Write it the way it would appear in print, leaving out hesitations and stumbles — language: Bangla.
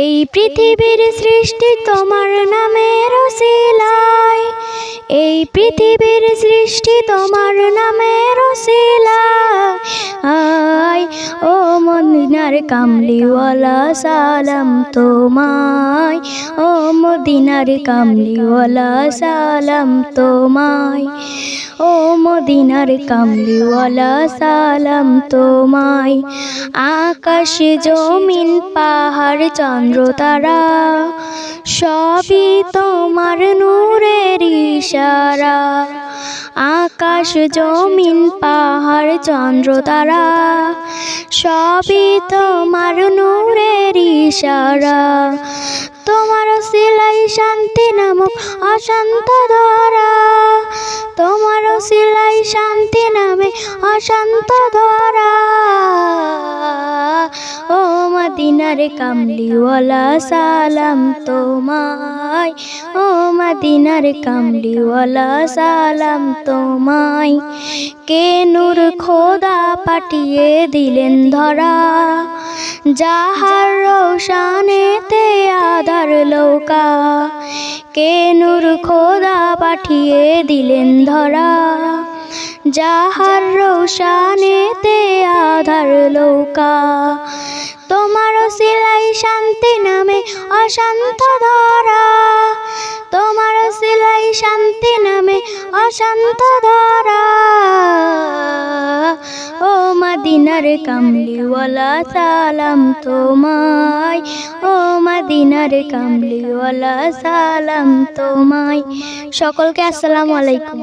এই পৃথিবীর সৃষ্টি তোমার নামের ওসিলায়, এই পৃথিবীর সৃষ্টি তোমার নামের ওসিলায়। ও মদিনার কামলিওয়ালা সালাম তোমায়, ও মদিনার কামলিওয়ালা সালাম তোমায়, ও মদিনার কামলিওয়ালা সালাম তোমায়। আকাশ জমিন পাহাড় চন্দ্র তারা সবই তোমার নূরের ইশারা। আকাশ জমিন পাহাড় চন্দ্র তারা সবই তোমার নূরের ইশারা। তোমার ওসিলায় শান্তি নামক অশান্ত ধরা, তোমার ওসিলায় শান্তি নামে অশান্ত ধরা। ও মদিনার কামলিওয়ালা সালাম তোমায়, ও মদিনার কামলিওয়ালা সালাম তোমায়। কে নূর খোদা পাঠিয়ে দিলেন ধরা, যাহার রোশানেতে আধার লৌকা। কে নূর খোদা পাঠিয়ে দিলেন ধরা, যাহার রোশানেতে আধার লৌকা। তোমার ওসিলায় শান্তি নামে অশান্ত ধরা, তোমার ওসিলায় শান্তি নামে অশান্ত ধরা। ও মদিনার কামলিওয়ালা সালাম তোমায়, ও মদিনার কামলিওয়ালা সালাম তোমায়। সকলকে আসসালামু আলাইকুম।